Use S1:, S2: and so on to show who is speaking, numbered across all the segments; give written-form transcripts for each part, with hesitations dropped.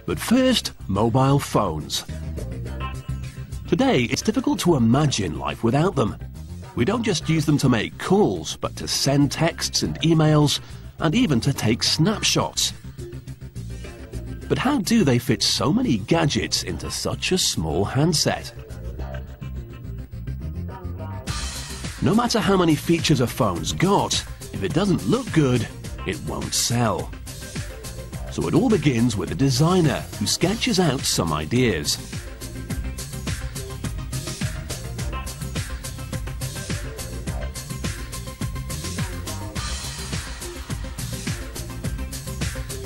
S1: But first, mobile phones. Today, it's difficult to imagine life without them. We don't just use them to make calls, but to send texts and emails, and even to take snapshots. But how do they fit so many gadgets into such a small handset? No matter how many features a phone's got, if it doesn't look good, it won't sell. So it all begins with a designer who sketches out some ideas.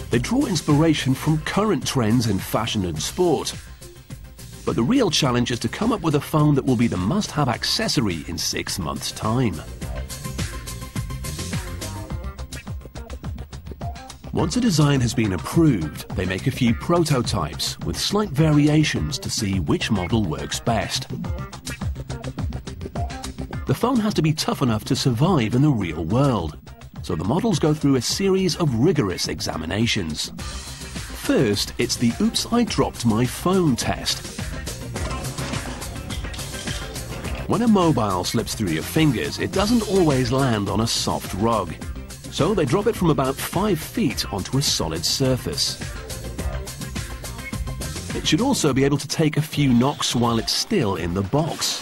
S1: They draw inspiration from current trends in fashion and sport. But the real challenge is to come up with a phone that will be the must-have accessory in 6 months' time. Once a design has been approved, they make a few prototypes with slight variations to see which model works best. The phone has to be tough enough to survive in the real world, so the models go through a series of rigorous examinations. First, it's the "Oops, I dropped my phone" test. When a mobile slips through your fingers, it doesn't always land on a soft rug. So they drop it from about 5 feet onto a solid surface. It should also be able to take a few knocks while it's still in the box.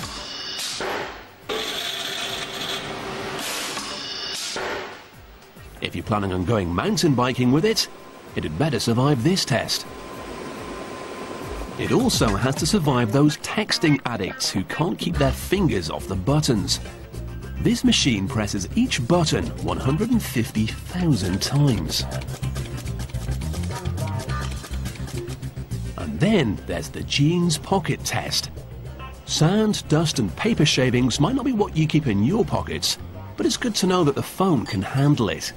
S1: If you're planning on going mountain biking with it, it'd better survive this test. It also has to survive those texting addicts who can't keep their fingers off the buttons. This machine presses each button 150,000 times. And then there's the jeans pocket test. Sand, dust and paper shavings might not be what you keep in your pockets, but it's good to know that the phone can handle it.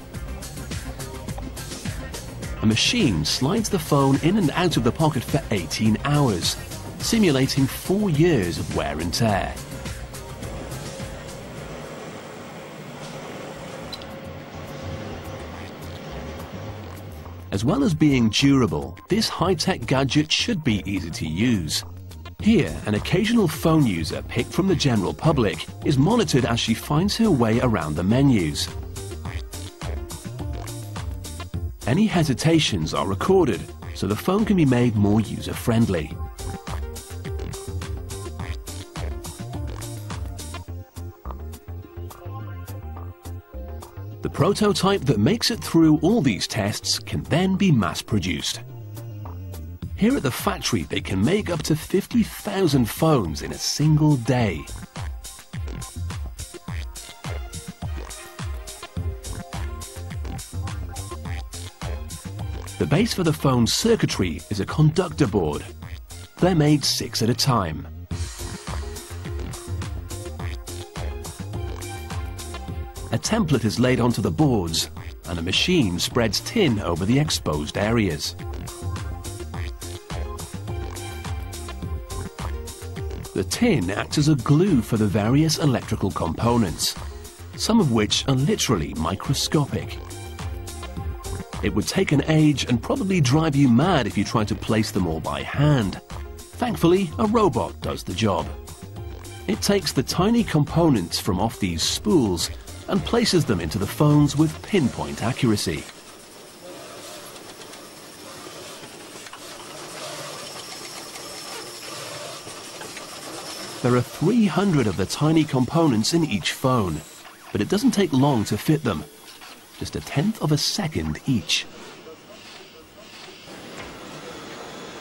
S1: A machine slides the phone in and out of the pocket for 18 hours, simulating 4 years of wear and tear. As well as being durable, this high-tech gadget should be easy to use. Here, an occasional phone user picked from the general public is monitored as she finds her way around the menus. Any hesitations are recorded, so the phone can be made more user-friendly. The prototype that makes it through all these tests can then be mass-produced. Here at the factory, they can make up to 50,000 phones in a single day. The base for the phone's circuitry is a conductor board. They're made 6 at a time. A template is laid onto the boards, and a machine spreads tin over the exposed areas. The tin acts as a glue for the various electrical components, some of which are literally microscopic. It would take an age and probably drive you mad if you tried to place them all by hand. Thankfully, a robot does the job. It takes the tiny components from off these spools and places them into the phones with pinpoint accuracy. There are 300 of the tiny components in each phone, but it doesn't take long to fit them, just 1/10 of a second each.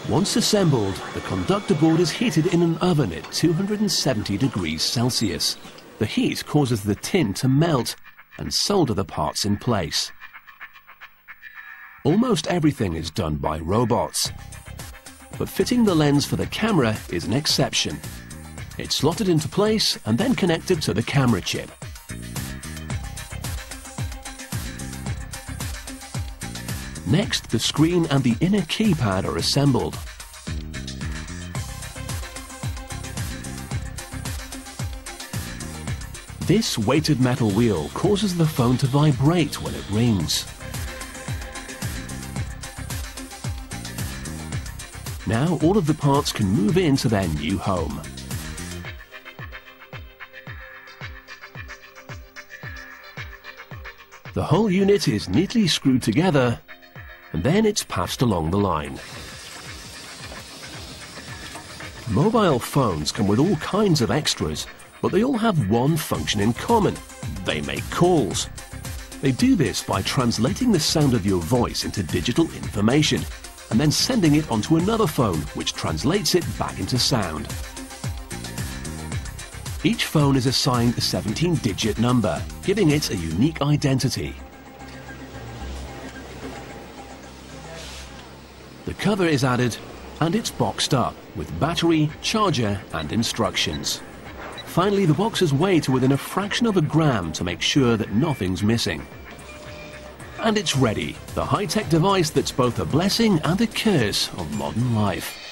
S1: Once assembled, the conductor board is heated in an oven at 270 degrees Celsius. The heat causes the tin to melt and solder the parts in place. Almost everything is done by robots, but fitting the lens for the camera is an exception. It's slotted into place and then connected to the camera chip. Next, the screen and the inner keypad are assembled. This weighted metal wheel causes the phone to vibrate when it rings. Now all of the parts can move into their new home. The whole unit is neatly screwed together, and then it's passed along the line. Mobile phones come with all kinds of extras, but they all have one function in common. They make calls. They do this by translating the sound of your voice into digital information, and then sending it onto another phone, which translates it back into sound. Each phone is assigned a 17-digit number, giving it a unique identity. The cover is added, and it's boxed up with battery, charger, and instructions. Finally, the box is weighed to within a fraction of a gram to make sure that nothing's missing. And it's ready, the high-tech device that's both a blessing and a curse of modern life.